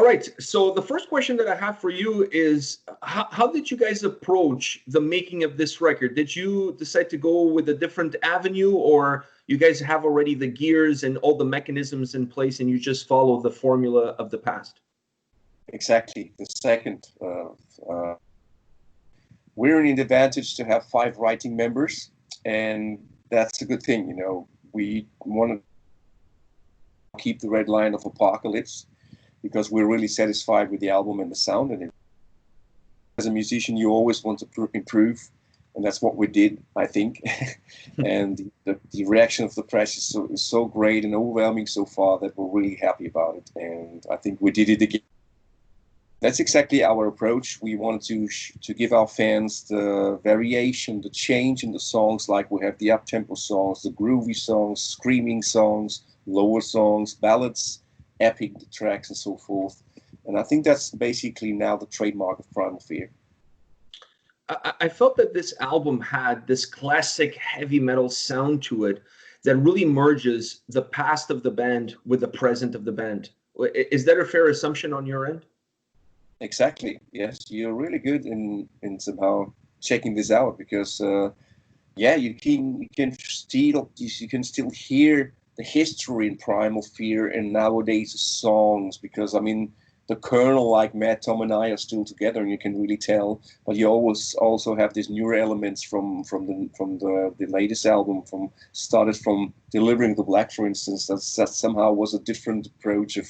right. So the first question that I have for you is, how did you guys approach the making of this record? Did you decide to go with a different avenue, or you guys have already the gears and all the mechanisms in place and you just follow the formula of the past? Exactly. The second. We're in the advantage to have 5 writing members, and that's a good thing. You know, we want to keep the red line of Apocalypse because we're really satisfied with the album and the sound. And as a musician, you always want to improve, and that's what we did, I think. And the reaction of the press is so great and overwhelming so far that we're really happy about it. And I think we did it again. That's exactly our approach. We wanted to give our fans the variation, the change in the songs. Like we have the up-tempo songs, the groovy songs, screaming songs, lower songs, ballads, epic tracks, and so forth. And I think that's basically now the trademark of Primal Fear. I felt that this album had this classic heavy metal sound to it that really merges the past of the band with the present of the band. Is that a fair assumption on your end? Exactly. Yes, you're really good in somehow checking this out because yeah, you can still hear the history in Primal Fear and nowadays songs, because I mean the kernel, like Matt, Tom, and I are still together, and you can really tell. But you always also have these newer elements from the latest album, started from Delivering the Black, for instance. That somehow was a different approach of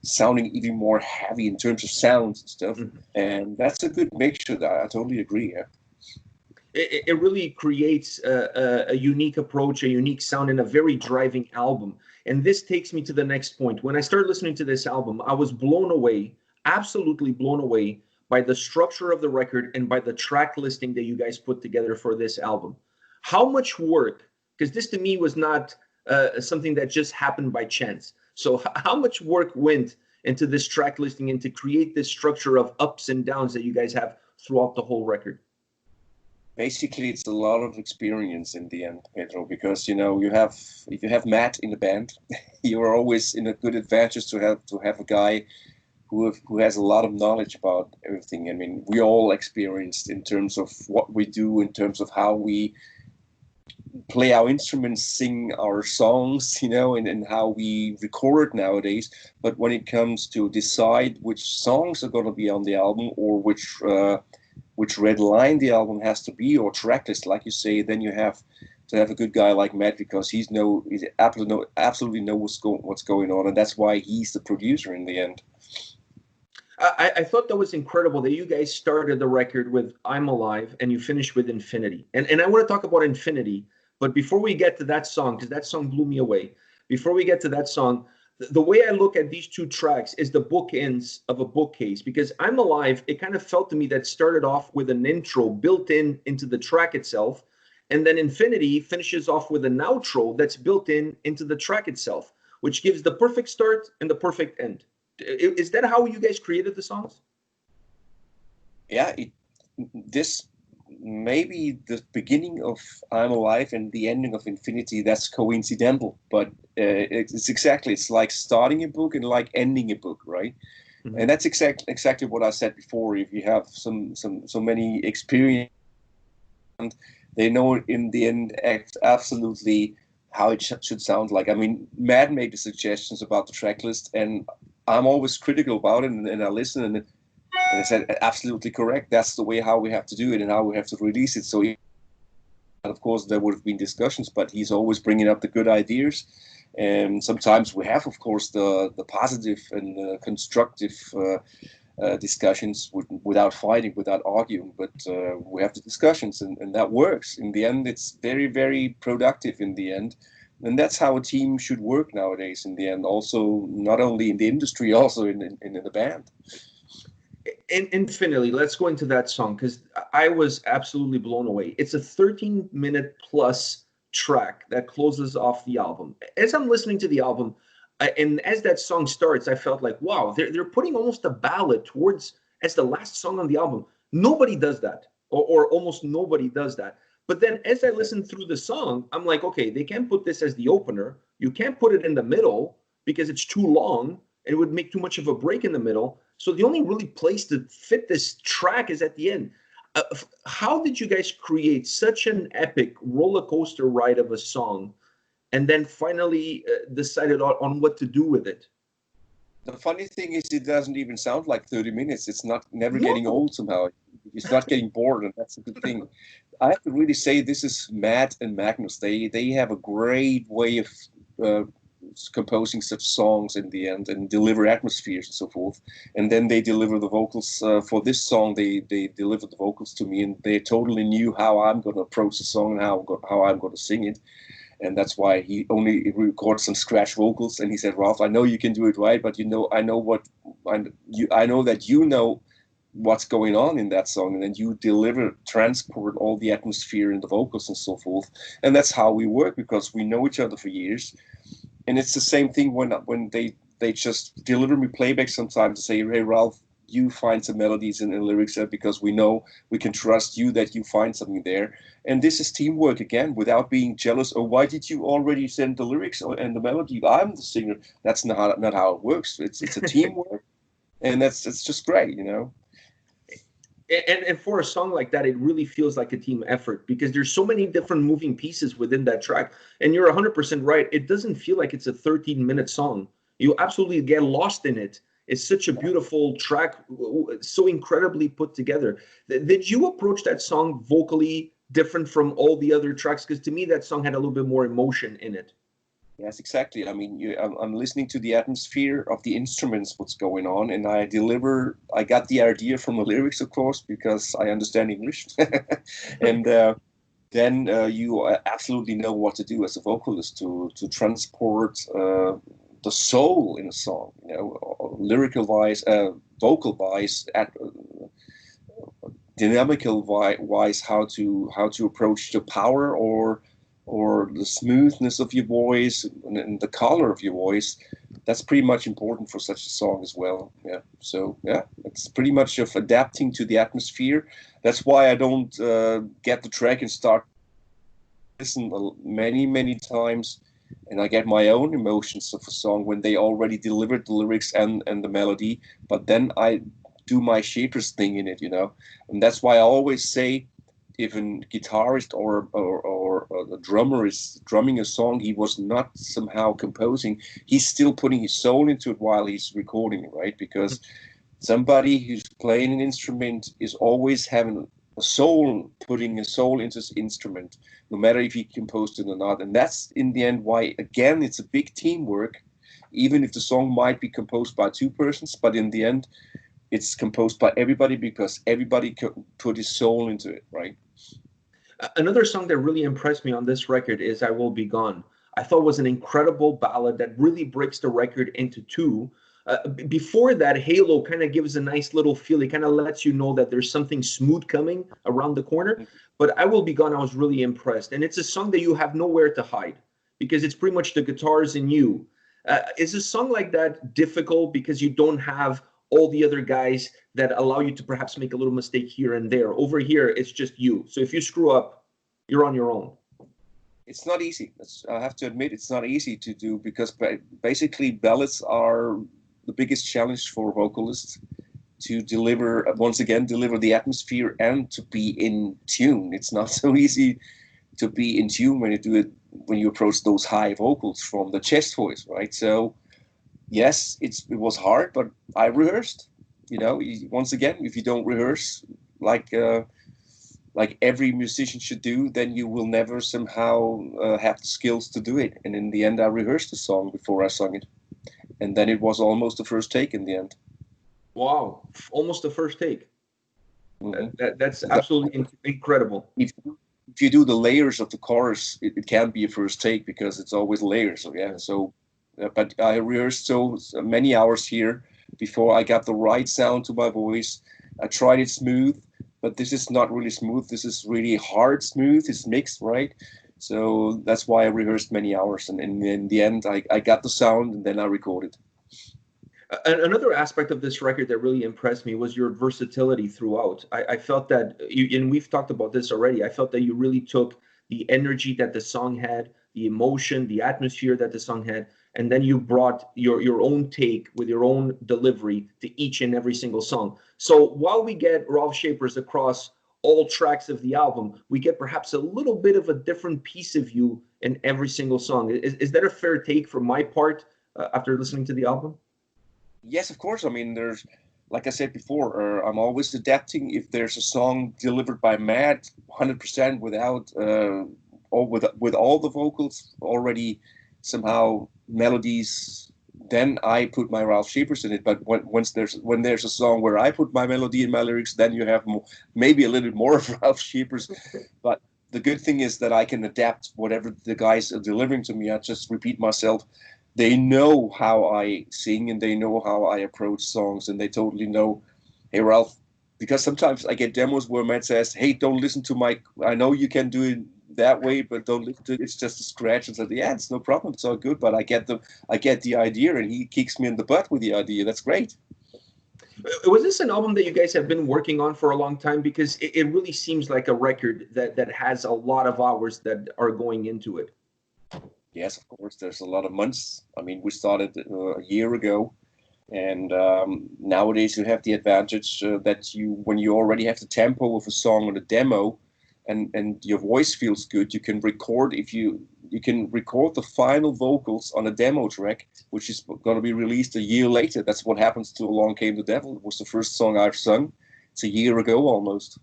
sounding even more heavy in terms of sounds and stuff. Mm-hmm. And that's a good mixture. I totally agree. Yeah. It really creates a unique approach, a unique sound, and a very driving album. And this takes me to the next point. When I started listening to this album, I was blown away, absolutely blown away by the structure of the record and by the track listing that you guys put together for this album. How much work, because this to me was not something that just happened by chance. So how much work went into this track listing and to create this structure of ups and downs that you guys have throughout the whole record? Basically, it's a lot of experience in the end, Pedro, because, you know, if you have Matt in the band, you are always in a good advantage to have a guy who has a lot of knowledge about everything. I mean, we all experienced in terms of what we do, in terms of how we play our instruments, sing our songs, you know, and how we record nowadays. But when it comes to decide which songs are going to be on the album, or which red line the album has to be, or tracklist, like you say, then you have to have a good guy like Matt, because he absolutely knows what's going on, and that's why he's the producer in the end. I thought that was incredible that you guys started the record with I'm Alive and you finished with Infinity. And I want to talk about Infinity, but before we get to that song, because that song blew me away, before we get to that song, the way I look at these two tracks is the bookends of a bookcase, because I'm Alive, it kind of felt to me that started off with an intro built into the track itself, and then Infinity finishes off with an outro that's built into the track itself, which gives the perfect start and the perfect end. Is that how you guys created the songs? Yeah, this maybe the beginning of I'm Alive and the ending of Infinity, that's coincidental, but it's like starting a book and like ending a book, right? Mm-hmm. And that's exactly what I said before. If you have so many experience, they know in the end absolutely how it should sound like. I mean, Matt made the suggestions about the track list, and I'm always critical about it, and I listen, and I said, absolutely correct. That's the way how we have to do it and how we have to release it. So, of course, there would have been discussions, but he's always bringing up the good ideas. And sometimes we have, of course, the positive and constructive discussions without fighting, without arguing. But we have the discussions, and that works. In the end, it's very, very productive in the end. And that's how a team should work nowadays in the end. Also, not only in the industry, also in the band. Infinitely, let's go into that song, because I was absolutely blown away. It's a 13-minute plus track that closes off the album. As I'm listening to the album, and as that song starts, I felt like, wow, they're putting almost a ballad towards as the last song on the album. Nobody does that, or almost nobody does that. But then as I listen through the song, I'm like, okay, they can't put this as the opener. You can't put it in the middle because it's too long. and it would make too much of a break in the middle. So the only really place to fit this track is at the end. How did you guys create such an epic roller coaster ride of a song, and then finally decided on what to do with it? The funny thing is, it doesn't even sound like 30 minutes. It's not never getting No. old somehow. It's not getting bored, and that's a good thing. I have to really say this is Matt and Magnus. They have a great way of uh, composing such songs in the end and deliver atmospheres and so forth. And then they deliver the vocals for this song. They delivered the vocals to me, and they totally knew how I'm going to approach the song and how I'm going to sing it. And that's why he only records some scratch vocals. And he said, Ralf, I know you can do it right, but I know that you know what's going on in that song, and then you transport all the atmosphere in the vocals and so forth. And that's how we work, because we know each other for years. And it's the same thing when they just deliver me playback sometimes and say, hey, Ralf, you find some melodies in the lyrics there, because we know we can trust you that you find something there. And this is teamwork again, without being jealous. Oh, why did you already send the lyrics and the melody? I'm the singer. That's not how it works. It's a teamwork, and it's just great, you know. And for a song like that, it really feels like a team effort, because there's so many different moving pieces within that track. And you're 100% right. It doesn't feel like it's a 13-minute song. You absolutely get lost in it. It's such a beautiful track, so incredibly put together. Did you approach that song vocally different from all the other tracks? Because to me, that song had a little bit more emotion in it. Yes, exactly. I mean, I'm listening to the atmosphere of the instruments, what's going on, and I got the idea from the lyrics, of course, because I understand English. And then you absolutely know what to do as a vocalist to transport the soul in a song, you know, lyrical wise, vocal wise, dynamical wise, how to approach the power or the smoothness of your voice and the color of your voice. That's pretty much important for such a song as well. Yeah. So yeah, it's pretty much of adapting to the atmosphere. That's why I don't get the track and start listen many times, and I get my own emotions of a song when they already delivered the lyrics and the melody. But then I do my Scheepers thing in it, you know, and that's why I always say, if a guitarist or a drummer is drumming a song he was not somehow composing, he's still putting his soul into it while he's recording it, right? Because somebody who's playing an instrument is always having a soul, putting a soul into his instrument, no matter if he composed it or not. And that's in the end why, again, it's a big teamwork, even if the song might be composed by two persons, but in the end, it's composed by everybody because everybody put his soul into it, right? Another song that really impressed me on this record is I Will Be Gone. I thought was an incredible ballad that really breaks the record into two. Before that, Halo kind of gives a nice little feel. It kind of lets you know that there's something smooth coming around the corner. But I Will Be Gone, I was really impressed. And it's a song that you have nowhere to hide, because it's pretty much the guitars in you. Is a song like that difficult because you don't have all the other guys that allow you to perhaps make a little mistake here and there? Over here, it's just you. So if you screw up, you're on your own. It's not easy. I have to admit, it's not easy to do, because basically ballads are the biggest challenge for vocalists to deliver, once again, deliver the atmosphere and to be in tune. It's not so easy to be in tune when you do it, when you approach those high vocals from the chest voice, right? So yes, it was hard, but I rehearsed. You know, once again, if you don't rehearse like every musician should do, then you will never somehow have the skills to do it. And in the end, I rehearsed the song before I sung it, and then it was almost the first take in the end. Wow, almost the first take. Mm-hmm. That's absolutely incredible. If you do the layers of the chorus, it can be a first take because it's always layers. So yeah, so but I rehearsed so many hours here before I got the right sound to my voice. I tried it smooth, but this is not really smooth. This is really hard smooth. It's mixed, right? So that's why I rehearsed many hours, and in the end, I got the sound, and then I recorded. Another aspect of this record that really impressed me was your versatility throughout. I felt that you, and we've talked about this already, I felt that you really took the energy that the song had, the emotion, the atmosphere that the song had. and then you brought your own take with your own delivery to each and every single song. So while we get Ralf Scheepers across all tracks of the album, we get perhaps a little bit of a different piece of you in every single song. Is that a fair take from my part after listening to the album? Yes, of course. I mean, there's, like I said before, I'm always adapting. If there's a song delivered by Matt, 100% without, or with all the vocals already somehow melodies, then I put my Ralf Scheepers in it. But when there's a song where I put my melody and my lyrics, then you have maybe a little bit more of Ralf Scheepers. But the good thing is that I can adapt whatever the guys are delivering to me. I just repeat myself. They know how I sing and they know how I approach songs, and they totally know, hey, Ralf, because sometimes I get demos where Matt says, hey, don't listen to my, I know you can do it that way, but don't listen to it. It's just a scratch. And said, yeah, it's no problem. It's all good. But I get the idea, and he kicks me in the butt with the idea. That's great. Was this an album that you guys have been working on for a long time? Because it really seems like a record that has a lot of hours that are going into it. Yes, of course. There's a lot of months. I mean, we started a year ago, and nowadays you have the advantage that when you already have the tempo of a song on a demo, and your voice feels good, you can record you can record the final vocals on a demo track, which is going to be released a year later. That's what happens to Along Came the Devil. It was the first song I've sung. It's a year ago almost.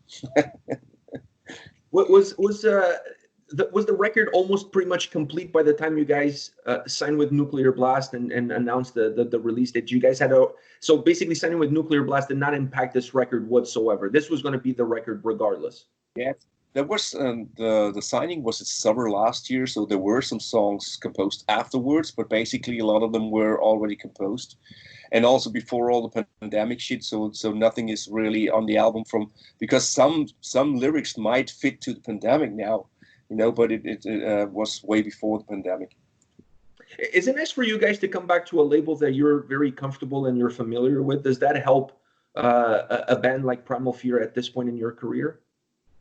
Was the record almost pretty much complete by the time you guys signed with Nuclear Blast and announced the release date? You guys had so basically signing with Nuclear Blast did not impact this record whatsoever. This was going to be the record regardless. Yeah, there was the signing was in summer last year, so there were some songs composed afterwards, but basically a lot of them were already composed, and also before all the pandemic shit. So nothing is really on the album because some lyrics might fit to the pandemic now. But it was way before the pandemic. Is it nice for you guys to come back to a label that you're very comfortable and you're familiar with? Does that help a band like Primal Fear at this point in your career?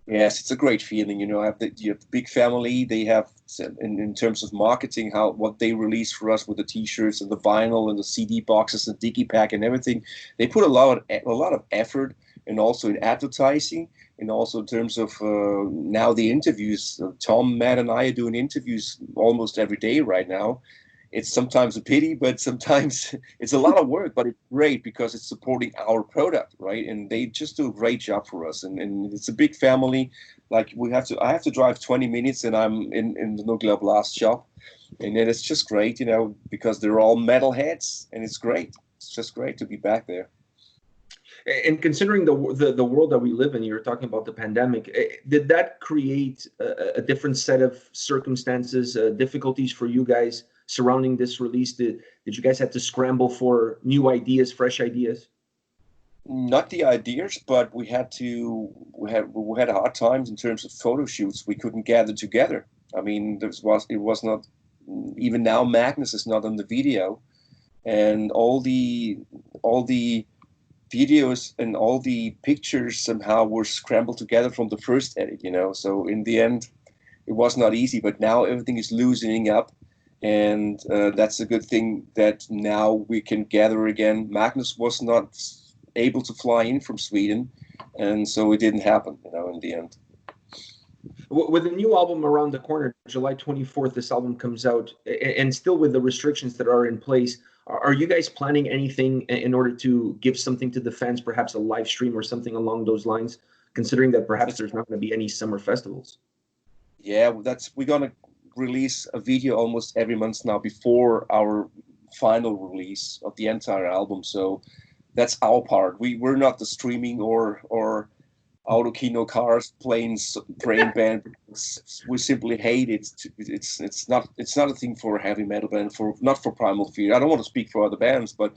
Yes, it's a great feeling. You have the big family. They have, in terms of marketing, what they release for us with the T-shirts and the vinyl and the CD boxes and Digipack and everything. They put a lot of effort, and also in advertising, and also in terms of now the interviews. Tom, Matt, and I are doing interviews almost every day right now. It's sometimes a pity, but sometimes it's a lot of work, but it's great because it's supporting our product, right? And they just do a great job for us. And it's a big family. Like I have to drive 20 minutes and I'm in the Nuclear Blast shop. And then it's just great, because they're all metalheads, and it's great. It's just great to be back there. And considering the world that we live in, you're talking about the pandemic, did that create a different set of circumstances, difficulties for you guys surrounding this release? Did you guys have to scramble for new ideas, fresh ideas? Not the ideas, but we had hard times in terms of photo shoots. We couldn't gather together. I mean, it was not, even now Magnus is not on the video, and all the videos and all the pictures somehow were scrambled together from the first edit, So in the end, it was not easy, but now everything is loosening up. And that's a good thing that now we can gather again. Magnus was not able to fly in from Sweden, and so it didn't happen, in the end. With a new album around the corner, July 24th, this album comes out, and still with the restrictions that are in place, are you guys planning anything in order to give something to the fans, perhaps a live stream or something along those lines, considering that perhaps there's not going to be any summer festivals? Yeah, we're going to release a video almost every month now before our final release of the entire album. So that's our part. We're not the streaming or Autokino cars, planes, brain band. We simply hate it. It's not a thing for a heavy metal band, not for Primal Fear. I don't want to speak for other bands, but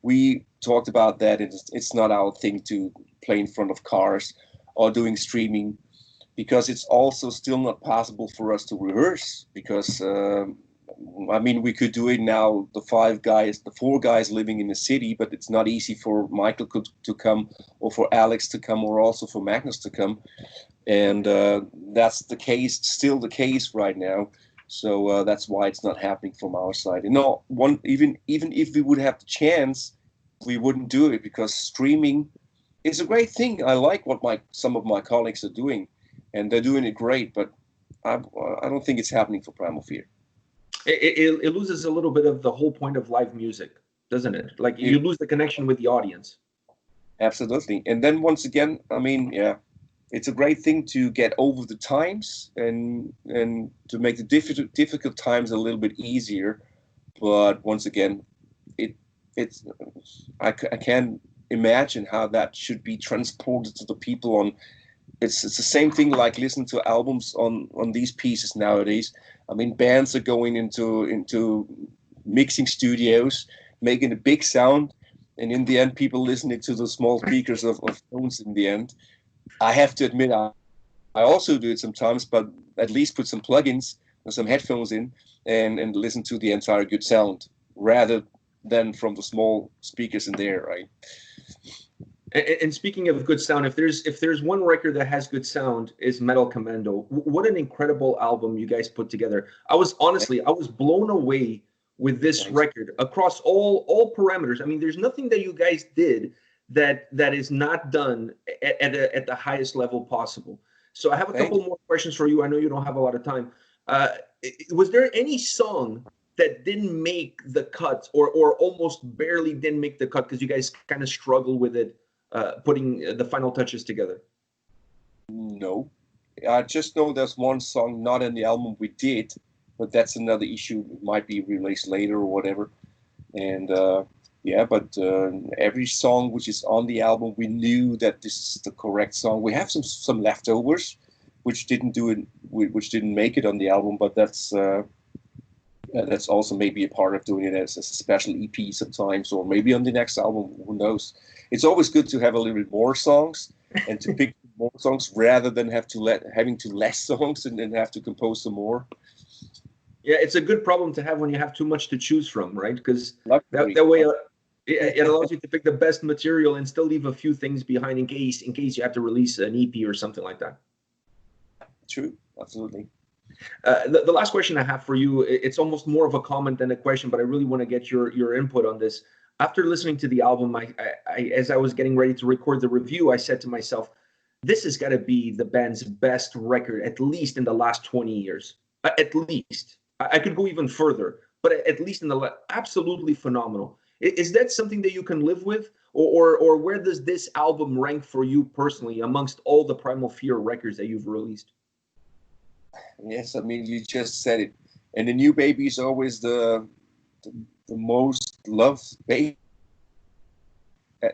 we talked about that. It's not our thing to play in front of cars or doing streaming, because it's also still not possible for us to rehearse, because we could do it now, the four guys living in the city, but it's not easy for Michael to come, or for Alex to come, or also for Magnus to come. And that's still the case right now. So that's why it's not happening from our side. And no, even if we would have the chance, we wouldn't do it, because streaming is a great thing. I like what some of my colleagues are doing, and they're doing it great. But I don't think it's happening for Primal Fear. It loses a little bit of the whole point of live music, doesn't it? Like you lose the connection with the audience. Absolutely. And then once again, I mean, yeah, it's a great thing to get over the times and to make the difficult times a little bit easier. But once again, I can't imagine how that should be transported to the people on. It's the same thing like listening to albums on these pieces nowadays. I mean, bands are going into mixing studios, making a big sound, and in the end, people listening to the small speakers of phones in the end. I have to admit, I also do it sometimes, but at least put some plugins and some headphones in and listen to the entire good sound rather than from the small speakers in there, right? And speaking of good sound, if there's one record that has good sound, is Metal Commando. What an incredible album you guys put together. I was blown away with this record across all parameters. I mean, there's nothing that you guys did that is not done at the highest level possible. So I have a couple more questions for you. I know you don't have a lot of time. Was there any song that didn't make the cut, or almost barely didn't make the cut because you guys kind of struggled with it, putting the final touches together? No, I just know there's one song not in the album we did, but that's another issue. It might be released later or whatever. And yeah, but every song which is on the album, we knew that this is the correct song. We have some leftovers, which didn't make it on the album, but that's also maybe a part of doing it as a special EP sometimes, or maybe on the next album. Who knows? It's always good to have a little bit more songs and to pick more songs rather than having less songs and then have to compose some more. Yeah, it's a good problem to have when you have too much to choose from, right? Because that way it allows you to pick the best material and still leave a few things behind in case you have to release an EP or something like that. True, absolutely. The last question I have for you, it's almost more of a comment than a question, but I really want to get your input on this. After listening to the album, I as I was getting ready to record the review, I said to myself, this has got to be the band's best record, at least in the last 20 years. At least. I could go even further, but at least in the absolutely phenomenal. Is that something that you can live with? Or where does this album rank for you personally amongst all the Primal Fear records that you've released? Yes, I mean, you just said it. And the new baby is always the most loved baby.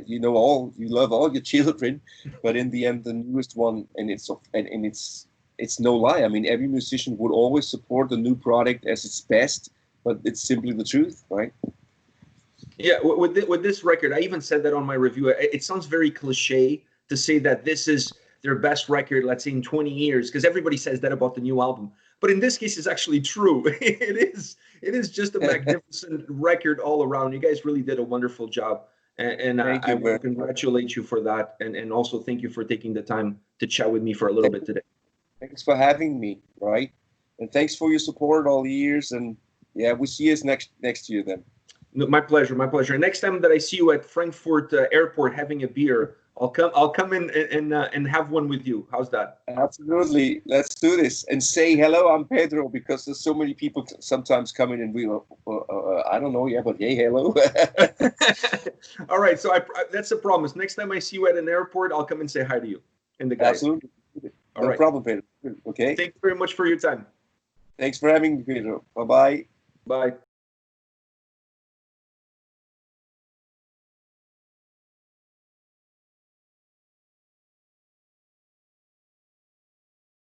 You love all your children, but in the end, the newest one, and it's no lie. I mean, every musician would always support the new product as its best, but it's simply the truth, right? Yeah, with this record, I even said that on my review. It sounds very cliche to say that this is their best record, let's say, in 20 years, because everybody says that about the new album. But in this case, it's actually true. It is just a magnificent record all around. You guys really did a wonderful job. And I want to congratulate you for that. And also thank you for taking the time to chat with me for a little bit today. Thanks for having me, right? And thanks for your support all the years. And yeah, we'll see you next year then. My pleasure, my pleasure. Next time that I see you at Frankfurt Airport having a beer, I'll come in and have one with you. How's that? Absolutely. Let's do this. And say hello, I'm Pedro, because there's so many people sometimes coming and we I don't know, yeah, but hey, hello. All right, so that's a promise. Next time I see you at an airport, I'll come and say hi to you and the guys. Absolutely. No problem, Pedro. Okay. Thank you very much for your time. Thanks for having me, Pedro. Bye-bye. Bye.